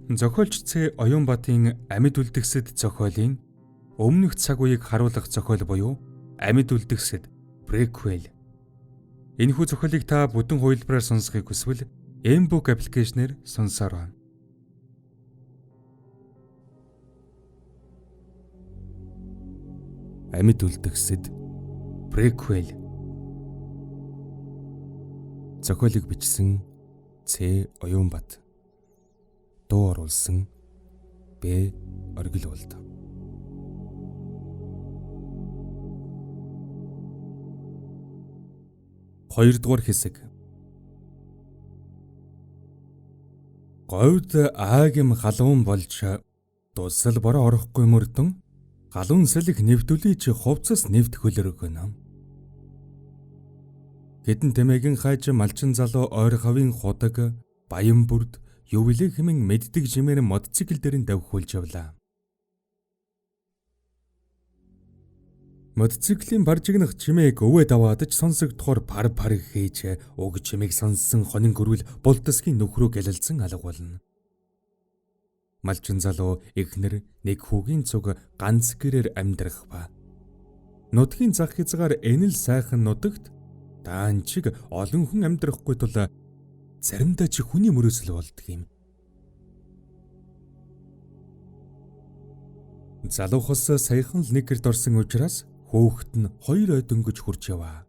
Зохиолч Ц. Оюнбатын Амьд үлдгэсэд зохиолын өмнөх цаг үеийг харуулах зохиол буюу Амьд үлдгэсэд преквел. Энэхүү зохиолыг та бүтэн хувилбараар сонсохыг хүсвэл M-Book аппликейшнээр сонсоорой. Амьд үлдгэсэд преквел. Зохиолыг бичсэн Ц. Оюнбат. Дуу оруулсан Б. Оргилуулд. Хоёрдугаар хэсэг. Говьд аагим галуун болж дусал бороо орохгүй мөрдөн галуун сэлэх нэвтүүлж хувцас нэвт хөлөргөнө. Хэдэн тэмээгийн хайж малчин залуу ойр хавийн худаг баян бүрд ювлэг хэмээн мэддэг жимээр мотоцикл дээр нь давхиулж явлаа. Мотоциклийн баржигнах чимээг өвөө даваадж сонсогдохоор пар хийж уг чимээг сонссон хонин гөрвөл бултасгийн нөхрөө гялалзан алгуулна. Малчин залуу эхнэр нэг хүүгийн цуг ганц гэрээр амьдрах ба. Нутгийн зах хязгаар энэл сайхан нутагт даанчиг олон хүн амьдрахгүй тул заримдаа чи хүний мөрөөсөл болдог юм. Залуухас саяхан л нэг гэрд орсон учраас хөөхт нь хоёр ой дөнгөж хурж яваа.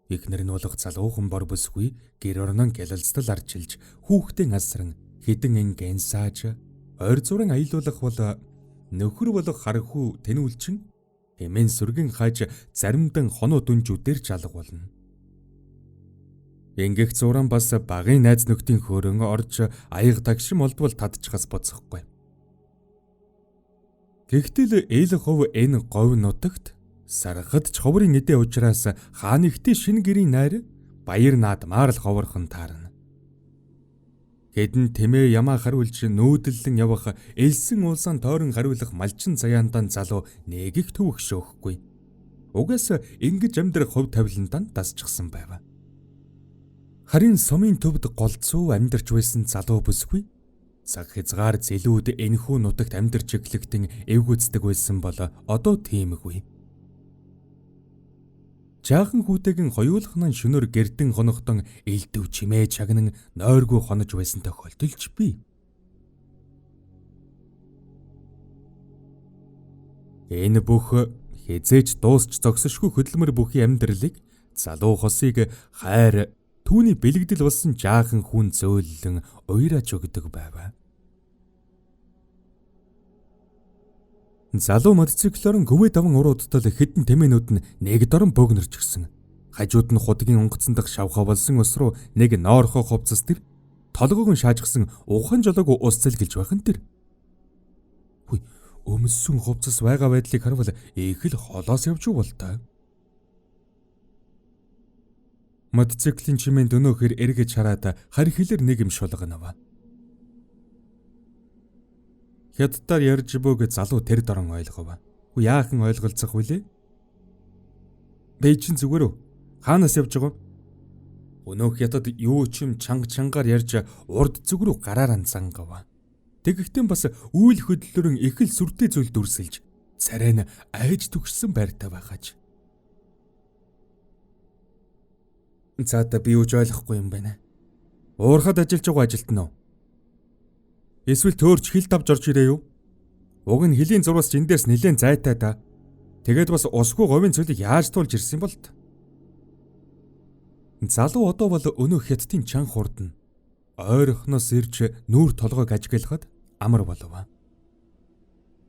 Эхнэр нь болох залуухан бор бүсгүй гэр орнон гялалцдал арчилж хүүхдийн асран хідэн ингийн сааж ойр зуран аялуулах бол нөхөр болох хархүү тэнүүлчин хэмээн сүргэн хааж заримдан хоноо дүнжүүдээр жалгуулна. Ингэх зуран бас багын найз нөхдийн хөөрөн орж аяг тагшим олдвол татчихас боцохгүй. Гэхдээ эл хов энэ говь нутагт сархад ч ховрын эдээ учраас хаанигтээ шин гэрийн найр баяр наадмаар л ховорхон таарна. Хэдэн тэмээ ямаа хариулж нүүдэллэн явах элсэн уулсан тойрон хариулах малчин заяандан залуу нэг их төвөх шөөхгүй. Угаас ингэж амьдрах хувь тавилантанд дасчихсан байв. Харин сумын төвд голцоо амьдарч байсан залуу бүсгүй цаг хязгаар зэлүүд энэхүү нутагт амьдарч эхлэхдээ эвгүцдэг байсан бол одоо тиймгүй. Жаахан хүүтэйгэн хоёулахнан шөнөөр гэрдэн хонохтон элдв чимээ чагнан нойргүй хонож байсан тохиолдолч бий. Энэ бүх хязээж дуусч зогсошгүй хөдөлмөр бүхий амьдралыг залуу хосыг хайр түүний бэлэгдэл болсон жаахан хүн зөөллөн уйраач өгдөг байв. Залуу мотоциклоор гөвөө даван уруудтал хэдэн тэмээнүүд нь нэг дорн бөөгнөрч гисэн. Хажууд нь худгийн онгоцон дах шавхаа болсон ус руу нэг ноорхоо хувцас тэр толгойг нь шаажгсан ухан жолоогүй ус цэлгэлж байхан тэр. Хүй өмссөн хувцас байгаа байдлыг харвал их л холоос явж уу болтой. Мотоциклийн чимээ дөнөөхөр эргэж хараад харь хилэр нэг юм шулганав. Хятадаар ярьж бөөг залуу тэр дорон ойлгов. Хүү яахан ойлголцох вүлээ? Бэ чин зүгээр үү? Хаанаас явж байгаа? Өнөөх хятад юу ч юм чангаар ярьж урд зүг рүү гараараа зангав. Тэгэхдээ бас үйл хөдлөлөөрн их л сүртэй зүйл дүрсэлж царай нь айж төгссөн байртай байгааж. Цаата би юу ч ойлгохгүй юм байна. Уурхад ажиллаж байгаа ажилтан уу? Эсвэл төөрч хил давж орж ирээ юу? Уг нь хилийн зурвас эндээс нэлээд зайтай да. Тэгээд бас усгүй говийн цөлийг яаж туулж ирсэн бол т? Залуу одоо бол өнөө хятадын чан хурдна. Ойрхоноос ирж нүүр толгойг ажиглахад амар болов.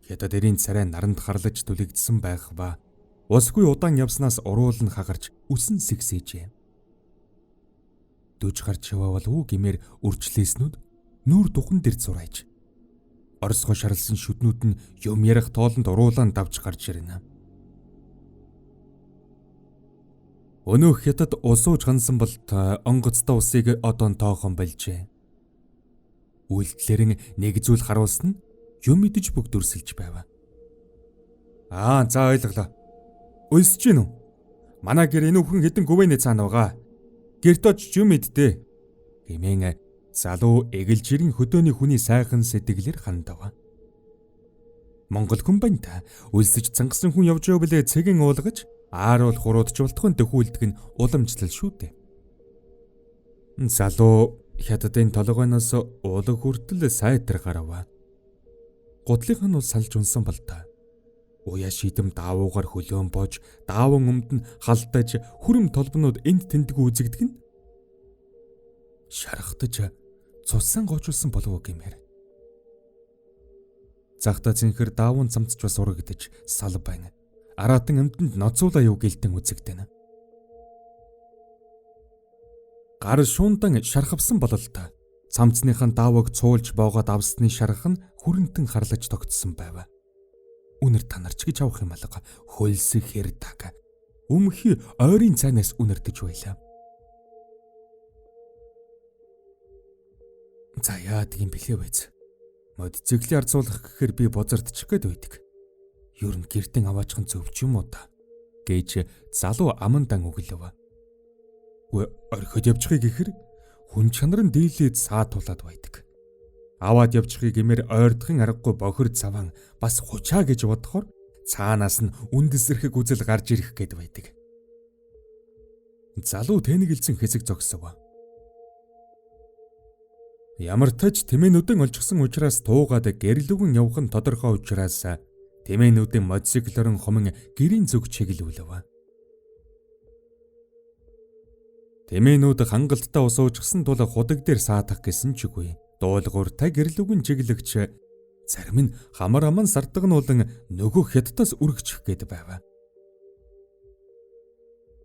Хятад эрийн царай наранд харлаж түлэгдсэн байх ба усгүй удаан явснаас уруулн хагарч үсэн сэгсээжээ. Дүүж гарч яваавал үү гэмээр үрчлээснүүд нүүр духан дээр зурайж. Оросгоо шарлсан шүднүүд нь юм ярих тоолонд уруулаан давж гарч ирнэ. Өнөөх хятад усууж хансан бол онгоцтой усыг одоон тоохон болжээ. Үйлдэлэрэн нэг зүйл харуулсан нь юм идэж бүг дүрсэлж байв. За ойлголоо. Өлсөж гин үү? Манай гэр энэ бүхэн хэдэн гүвэний цаана байгаа. Гэрт очиж юм идтээ. Хэмээн Залуу эгэлжирийн хөдөөний хүний сайхан сэтгэлээр хандав. Монгол хүн байна та. Үлсэж цангасан хүн явж байвал цэгийн уулгаж, ааруул хуруудч болтхон дөхүүлдэг нь уламжлал шүү дээ. Залуу хятадын толгойноос уулаг хүртэл сайтар гарав. Гудлынх нь бол салж унсан бол та. Уяа шидэм даавуугаар хөлөөн боож, дааван өмд нь халтаж, хүрэм толбонууд энд тэндгүй үзэгдэх нь шархтаж цусан гоочулсан болов гэмээр. Захта зинхэр дааван цамцч бас урагдаж сал байна. Аратан амьтанд ноцуулаа юу гэлтэн үзэгдэнэ. Гар шуундан шархавсан болол та. Цамцныхан даавыг цуулж боогоод авсны шарх нь хүрэнтэн харлаж тогтсон байв. Үнэр танарч гэж авах юм алга. Хөлсөх хэр даг. Өмхи ойрын цайнаас үнэрдэж байлаа. За яадаг юм бэлээ байц. Мотоциклийн арцуулах гэхээр би бозардчих гээд байдаг. Юу н гэртэн аваачихын зөвч юм уу та гэж залуу амандан өглөв. Гүй орхиод явчихыг гэхээр хүн чанар нь дийлээд саатуулаад байдаг. Аваад явчихыг гэмээр ойрдохын аргагүй бохир цаван бас хучаа гэж бодохоор цаанаас нь үндэсэрхэг үзэл гарч ирэх гээд байдаг. Залуу тэнэгэлзэн хэсэг зогсов. Ямар тач тэмээнүүдэн олжсон учраас туугаад гэрэлүгэн явах нь тодорхой учраас тэмээнүүдийн мотоциклорын хомон гэрийн зүг чиглүүлв. Тэмээнүүд хангалттай усуужсан тул худаг дээр саатах гэсэн ч үгүй. Дуулууртай гэрэлүгэн чиглэгч зарим нь хамар аман сардагнуулан нөгөө хятадаас үргэжих гээд байв.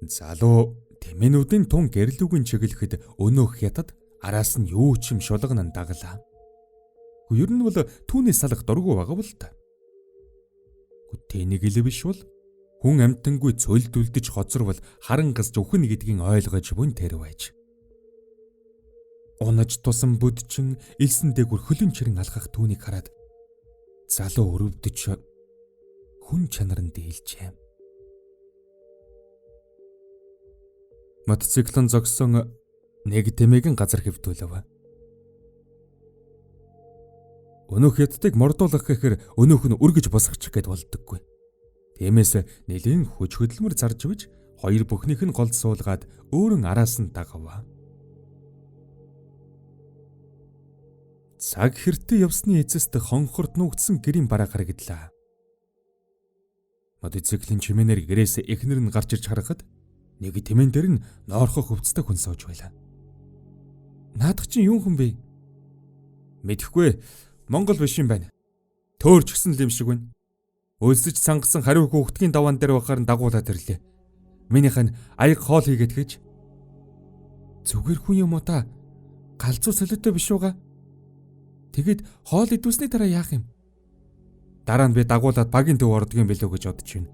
Залуу тэмээнүүдийн тун гэрэлүгэн чиглэхэд өнөөх хятад араас нь юу ч юм шулган даглаа. Ер нь бол түүний салах дургу байгаа бол та. Тэнийг л биш бол хүн амтангүй цөлдөлдөж хоцорвол харангас зүхэн гэдгийг ойлгож бүн тэр байж. Унаж тусан бүдчин элсэн дээгүр хөлөн чирэн алхах түүнийг хараад залуу өрөвдөж хүн чанарын дийлжээ. Мотоциклон зогсон нэг тэмээгийн газар хэвдүүлв. Өнөөх хятадыг мордуулах гэхээр өнөөх нь үргэж босгочих гээд болдоггүй. Тиймээс нэлийн хүч хөдөлмөр зарж биж хоёр бүхнийх нь голд суулгаад өөрөн араас нь дагав. Цаг хэртэ явсны эцэст хонхорд нуугдсан гэрийн бараа гарагдлаа. Мотоциклийн чимээнээр гэрээс эхнэр нь гарч ирж харахад нэг тэмээн дээр нь ноорхох өвцтэй хүн сууж байлаа. Наадах чинь юу хүн бэ? Мэдэхгүй. Монгол биш юм байна. Төөрч гисэн л юм шиг байна. Өлсөж сангасан хариу хүүхдгийн даваан дээр бахаар нь дагуулад ирлээ. Минийх нь аяг хоол хийгээд гэж. Зүгээр хүн юм уу та? Галзуу солиотой биш угаа. Тэгэд хоол идүүлсний дараа яах юм? Дараа нь би дагуулад багийн төв ордог юм билүү гэж бодож байна.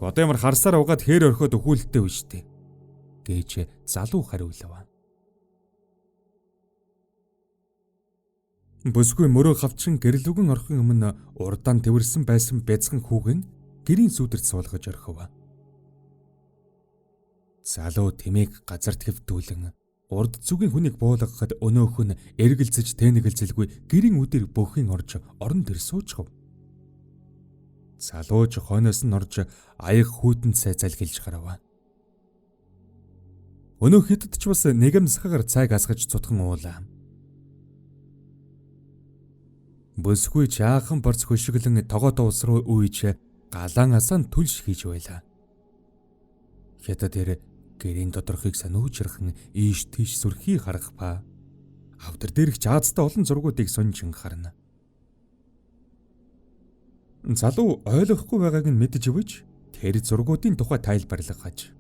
Одоо ямар харсаар угаад хээр орхиод өхүүлэлтэй биш үү? Гэж залуу хариулав. Бүсгүй мөрөө хавчин гэрэлүгэн орхон өмнө урдаан тэрсэн байсан бяцхан хүүг нь гэрийн сүдэрт суулгаж орхив. Залуу тэмээг газарт хэвдүүлэн урд зүгийн хүнийг буулгахад өнөөх нь эргэлзэж тэнэгэлзэлгүй гэрийн үдэр бөхийн орж орон дээр суучхав. Залууж хойноос нь орж аяг хүүтэнд сай залгилж гарав. Өнөөх хятад ч бас нэгэмсгээр цайг асгаж цутхан уулаа. Бүсгүй жаахан борц хөшиглэн тогоотоо ус руу үйж галаан асаан түлш хийж байлаа. Хятад дээр гэрийн тодорхойг сануучрахын ийш тийш сүрхий харах ба авдар дээрх жаазтай олон зургуудыг сонжин харна. Залуу ойлгохгүй байгааг нь мэдж өвж тэр зургуудын тухай тайлбарлахаж.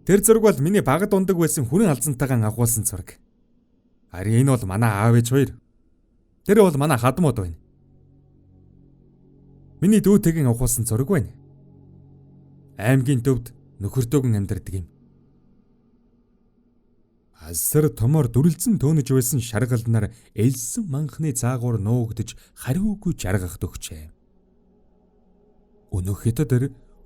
Тэр зураг бол миний багад ундаг байсан хүрэн алзантайгаан агуулсан зураг. Харин энэ бол манай аав ээж хоёр. Тэр бол манай хадмууд байна. Миний дүүтэйгийн агуулсан зураг байна. Аймгийн төвд нөхөртөөгөн амьдардаг юм. Асар томор дүрлзэн төөнөж байсан шаргалнаар элсэн манхны цаагуур нуугдж хариугүй жаргахд өгчээ. Өнөөх хятад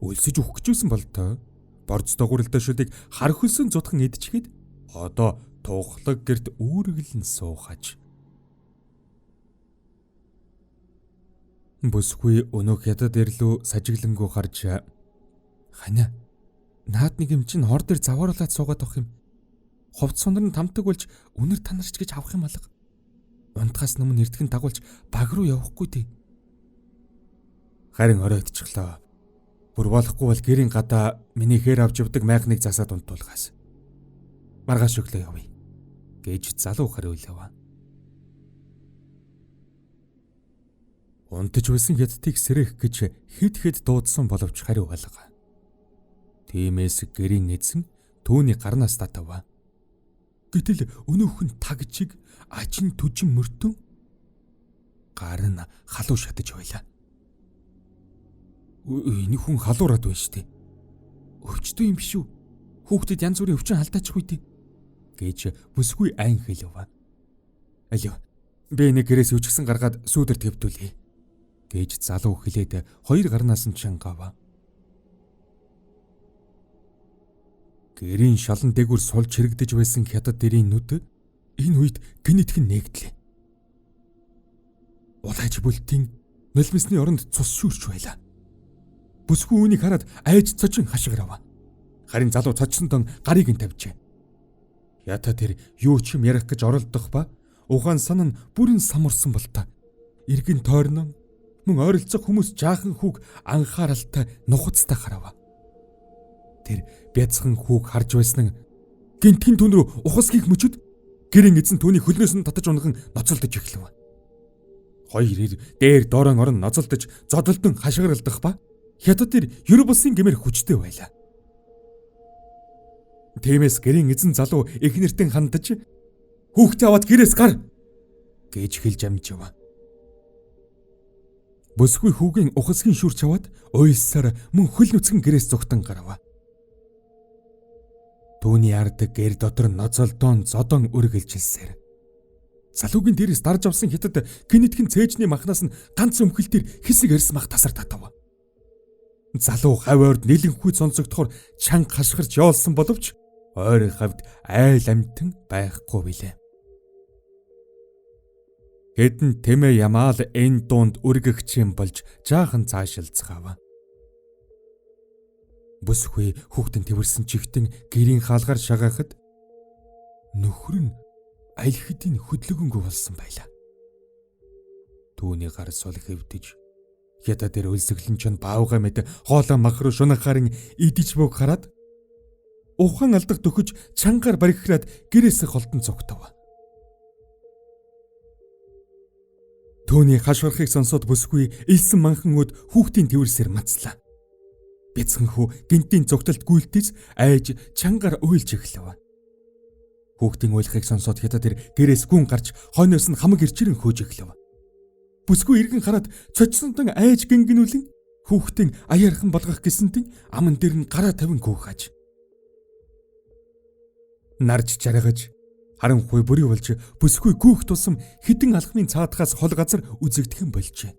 өлсөж үхэх гэжсэн болтой. Борц догуурлаа шүдийг хар хөлсөн зутхан идчихэд одоо тухлаг гэрт үүргэлэн суухаж. Бүсгүй өнөө хятад ирлүү сажиглангуу харж "Ханиа, наад нэг юм чинь хор дээр завааруулаад суугаад авах юм. Ховц сундар нь тамтаг болж үнэр танарч гэж авах юм алга. Унтахаас өмнө эрдгэн дагуулж баг руу явахгүй дээ." Харин оройтчихлоо. Бүр болохгүй бол гэрийн гадаа миний хээр авч явдаг майхныг засаад унтуулгаас. Маргааш өглөө явъя гэж залуу хариулав. Унтаж байсан хятадыг сэрэх гэж хэд дуудсан боловч хариу алга. Тиймээс гэрийн эзэн түүний гарнаас татав. Гэтэл өнөөхөн тагчиг ажин түжин мөртөн гар нь халуун шатаж байлаа. Энэ хүн халуураад байна штэ. Өвчтөө юм биш үү? Хүүхдэд янз бүрийн өвчин алдаачих үедээ гэж бүсгүй айн хэлв. "Алио, би нэг гэрээс үжигсэн гаргаад сүүдэр твдүүлье" гэж залуу хэлээд хоёр гарнаас нь чангав. Гэрийн шалан дээгүүр сулж хэрэгдэж байсан хятад дэрийн нүд энэ үед гинэтхэн нэгдлээ. Улайж бүлтийн нулимсны оронд цус шүүрч байлаа. Бүсгүй үүнийг хараад айж цочин хашгирав. Харин залуу цочсон дон гарыг нь тавьжээ. Ята тэр юу ч юм ярих гэж оролдох ба ухаан сан нь бүрэн самурсан болтой. Иргэн тойрноо мөн ойролцох хүмүүс жаахан хүүг анхааралтай нухацтай харав. Тэр бяцхан хүүг харж байсан нь гинтхэн түн рүү ухасхийг мөчөд гэрийн эзэн түүний хөлнөөс нь татаж унган ноцолдож эхлэв. Хоёр ир дээр доорон орон ноцолдож зодолдон хашгиралдах ба хятад тэр Европсын гэмээр хүчтэй байлаа. Тиймээс гэрийн эзэн залуу их нэртэн хандаж "Хүүхдээ аваад гэрээс гар" гэж хэлж амжив. Бүсгүй хүүгийн ухасгийн шүрч аваад уйлсаар мөн хөл нүцгэн гэрээс зүгтэн гарав. Түүний ард гэр дотор ноцолдоон зодон үргэлжилсээр залуугийн дээрээс дарж авсан хятад гинэтхэн цээжний махнаас нь ганц өмхөл дээр хэсэг арьс мах тасар татав. Залуу хавьорд нэлэнхүй сонсогдохоор чанга хашгирч явуулсан боловч ойрын хавьд айл амтан байхгүй билээ. Хэдэн тэмээ ямаал энэ дунд үргэгч юм болж жаахан цаашилцгаав. Бүсгүй хүүхдэн тэрсэн чихтэн гэрийн хаалгаар шагаахад нөхөр нь аль хэдийн хөдлөгөнгөө болсон байлаа. Түүний гар сул хэвдэж хятад дээр өлсөглөн ч баавга мэд хоолой мах руу шунахаар идэж буг хараад ухаан алдах дөхөж чангаар баригхраад гэрээс голтон цогтов. Түүний хашгирахыг сонсоод бүсгүй илсэн манхан өд хүүхдийн тэрсээр мацлаа. Бяцхан хүү гинтийн цогтолд гүйлтээс айж чангаар уйлж эхлэв. Хүүхдийн уйлахыг сонсоод хятад тэр гэрээс гүн гарч хойноос нь хамаг ирчрэн хөөж эхлэв. Бүсгүй иргэн хараад цочсонтон айж гингэнүүлэн хүүхдийн аяархан болгох гэсэнтэн аман дээр нь гараа тавин гүөхаж. Нарж жаргаж харанхуй бүрий болж бүсгүй гүөх тусам хідэн алхмын цаадхаас хол газар үзэгдэх юм болжээ.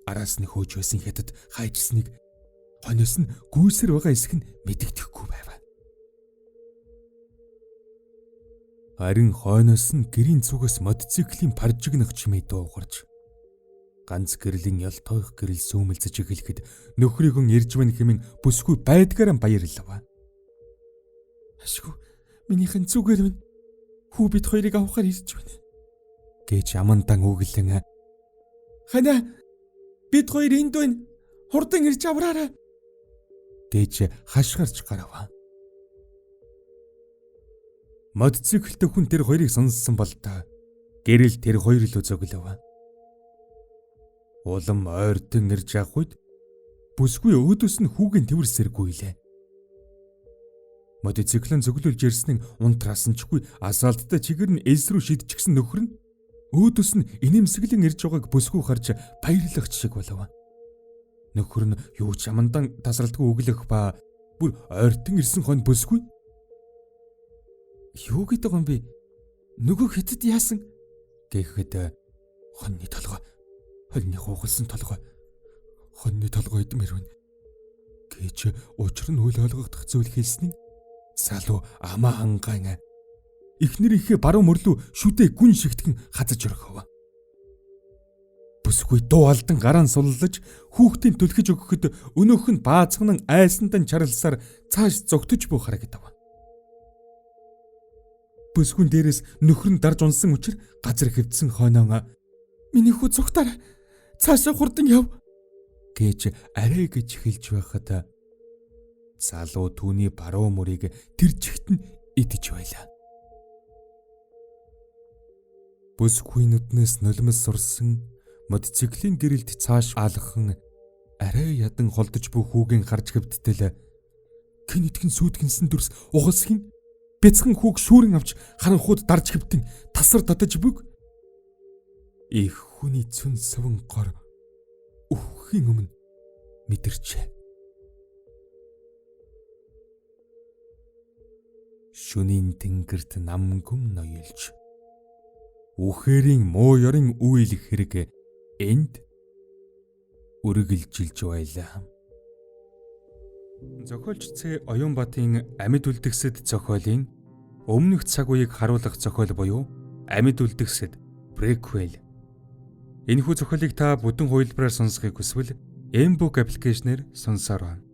Араас нь хөөж байсан хятад хайжсныг хойноос нь гүйсэр байгаа эсэх нь мэдэгдэхгүй байв. Харин хойноос нь гэрийн зүгээс мотоциклийн паржигнах чимээ дуугарч ганц гэрлийн ялтойх гэрэл сүүмэлзэж эхлэхэд нөхрийгөө ирж байна хэмээн бүсгүй байдгаараа баярлав. "Ашгүй, минийхэн зүгээр байна. Хүү бид хоёрыг авахаар ирж байна" гэж амандан үгэлэн. "Ханиа, бид хоёр энд байна. Хурдан ирж авраарай" гэж хашгирч гарав. Мотоциклтэй хүн тэр хоёрыг сонссон бол та гэрэл тэр хоёр л зөглөв. Улам ойртон ирж явах үед бүсгүй өөдөөс нь хүүгийн тэрсэргүйлээ. Мотоциклын зөглүүлж ирсэн нь унтраас нь чгүй асфальттай чигээр нь элс рүү шидчихсэн нөхөр нь өөдөөс нь инэмсэглэн ирж байгааг бүсгүй харж баярлах шиг болов. Нөхөр нь юу ч амандан тасралтгүй өглөх ба бүр ойртон ирсэн хойно бүсгүй "Юу гэдэг юм бэ? Нөгөө хятад яасан?" гэхэд "Хоньны толгой, хоньны хугалсан толгой, хоньны толгой идмэр байна" гэж учир нь үл ойлгогдох зүйл хэлсэн нь Залуу амаа хангаан эхнэрийнхээ баруун мөрлөө шүдээ гүн шигтгэн хазаж орхив. Бүсгүй дуу алдан гараан суллаж хүүхдийн түлхэж өгөхөд өнөөх нь баазган айсандан чарласаар цааш зогтож буй харагдав. Бүсгүн дээрээс нөхөр нь дарж унсан учраас газар хэвдсэн хойноо "Миний хүү зугтаар цаашаа хурдан яв" гэж арай гэж хэлж байхад залуу түүний баруун мөрийг тэр чигт нь идэж байлаа. Бүсгүй нүднээс нулимс сурсан мотоциклийн гэрэлд цааш аалгахан арай ядан холдож буй хүүгийн харж хэвдтэл гинэтгэн сүйтгэнсэн дүрс угасхийн бяцхан хүүг шүүрэн авч харанхууд дарж хэвтэн тасар татаж бүг их хүний цүн суван гор өхийн өмнө мэдэрчээ. Шөнийн тэнгэрт намгүм ноёлж үхэрийн муу ёрын үйл хэрэг энд үргэлжилж байлаа. Зохиолч Ц. Оюнбатын Амьд үлдгэсэд зохиолын өмнөх цаг үеийг харуулах зохиол буюу Амьд үлдгэсэд prequel. Энэхүү зохиолыг та бүдүүн хувилбараар сонсохыг хүсвэл Mbook аппликейшнээр сонсоор байна.